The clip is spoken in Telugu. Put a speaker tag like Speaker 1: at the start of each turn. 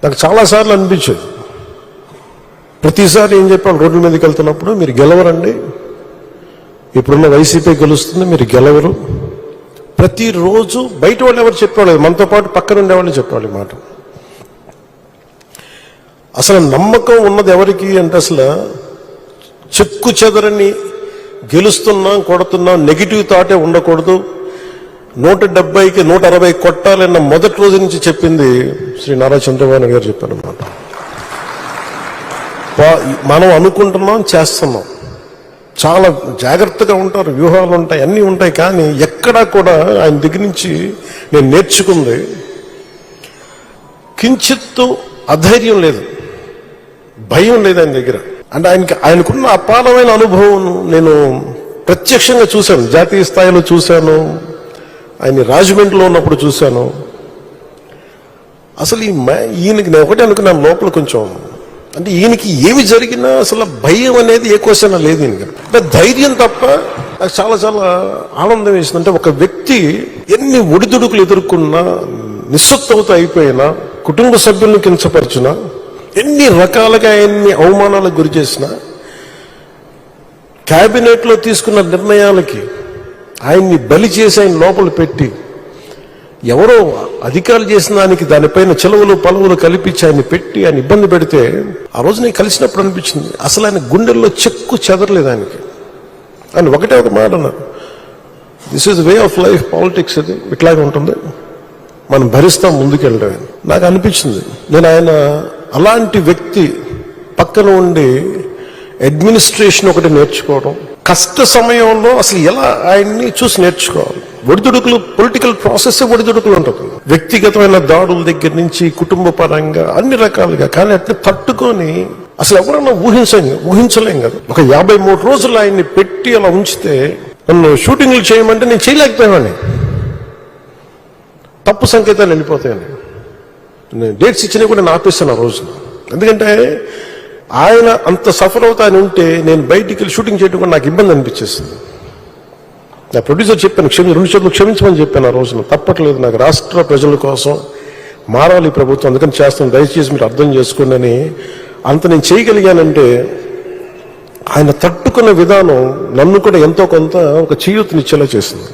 Speaker 1: నాకు చాలాసార్లు అనిపించేది. ప్రతిసారి ఏం చెప్పాను, రోడ్ల మీదకి వెళ్తున్నప్పుడు మీరు గెలవరండి, ఇప్పుడున్న వైసీపీ గెలుస్తుంది, మీరు గెలవరు. ప్రతిరోజు బయట వాళ్ళు ఎవరు చెప్పేవాళ్ళు, మనతో పాటు పక్కన ఉండేవాళ్ళు చెప్పేవాళ్ళు మాట. అసలు నమ్మకం ఉన్నది ఎవరికి అంటే, అసలు చెక్కు చెదరని గెలుస్తున్నాం కొడుతున్నాం నెగిటివ్ థాటే ఉండకూడదు, 170కి 160 కొట్టాలన్న మొదటి రోజు నుంచి చెప్పింది శ్రీ నారా చంద్రబాబు నాయుడు గారు చెప్పారన్నమాట. మనం అనుకుంటున్నాం, చేస్తున్నాం, చాలా జాగ్రత్తగా ఉంటారు, వ్యూహాలు ఉంటాయి, అన్నీ ఉంటాయి. కానీ ఎక్కడా కూడా ఆయన దగ్గర నుంచి నేను నేర్చుకుంది కించిత్తు అధైర్యం లేదు, భయం లేదు ఆయన దగ్గర. అంటే ఆయనకున్న అపారమైన అనుభవం నేను ప్రత్యక్షంగా చూశాను, జాతీయ స్థాయిలో చూశాను, ఆయన రాజమండ్రిలో ఉన్నప్పుడు చూశాను. అసలు ఈయనకి నేను ఒకటే అనుకున్నాను లోపల కొంచెం, అంటే ఈయనకి ఏమి జరిగినా అసలు భయం అనేది ఏ క్వశ్చన్ లేదు ఈయనకి, అంటే ధైర్యం తప్ప. నాకు చాలా చాలా ఆనందం వేసింది. అంటే ఒక వ్యక్తి ఎన్ని ఒడిదుడుకులు ఎదుర్కొన్నా, నిస్సత్తువతో అయిపోయినా, కుటుంబ సభ్యులను కించపరిచినా, ఎన్ని రకాలుగా ఎన్ని అవమానాలకు గురి చేసినా, క్యాబినెట్లో తీసుకున్న నిర్ణయాలకి ఆయన్ని బలి చేసి ఆయన లోపల పెట్టి, ఎవరో అధికారులు చేసిన దానికి దానిపైన చెలవులు పలువులు కల్పించి ఆయన పెట్టి ఆయన ఇబ్బంది పెడితే, ఆ రోజు నేను కలిసినప్పుడు అనిపించింది అసలు ఆయన గుండెల్లో చెక్కు చెదరలేదు ఆయనకి. ఆయన ఒకటే ఒక మాట అన్నారు, this is way of life, politics ఇది ఇట్లాగే ఉంటుంది, మనం భరిస్తాం ముందుకెళ్ళడం. నాకు అనిపించింది నేను ఆయన అలాంటి వ్యక్తి పక్కన ఉండి అడ్మినిస్ట్రేషన్ ఒకటి నేర్చుకోవడం, కష్ట సమయంలో అసలు ఎలా ఆయన్ని చూసి నేర్చుకోవాలి. ఒడిదుడుకులు, పొలిటికల్ ప్రాసెస్ ఒడిదుడుకులు ఉంటుంది, వ్యక్తిగతమైన దాడుల దగ్గర నుంచి కుటుంబ పరంగా అన్ని రకాలుగా. కానీ అట్లా తట్టుకొని అసలు ఎవరన్నా ఊహించలేం కదా. ఒక 53 రోజులు ఆయన్ని పెట్టి అలా ఉంచితే, నన్ను షూటింగ్లు చేయమంటే నేను చేయలేకపోయాను, తప్పు సంకేతాలు వెళ్ళిపోతాయని. నేను డేట్స్ ఇచ్చినా కూడా నేను ఆపేస్తాను ఆ రోజు. ఎందుకంటే ఆయన అంత సఫర్ అవుతా అని ఉంటే నేను బయటికి వెళ్ళి షూటింగ్ చేయడం కూడా నాకు ఇబ్బంది అనిపించేస్తుంది. నా ప్రొడ్యూసర్ చెప్పాను, 2 చేతులు క్షమించమని చెప్పాను ఆ రోజున. తప్పట్లేదు, నాకు రాష్ట్ర ప్రజల కోసం మారాలి ప్రభుత్వం, అందుకని చేస్తాను, దయచేసి మీరు అర్థం చేసుకోండి అని. అంత నేను చేయగలిగానంటే ఆయన తట్టుకున్న విధానం నన్ను కూడా ఎంతో కొంత ఒక చేయూతనిచ్చేలా చేసింది.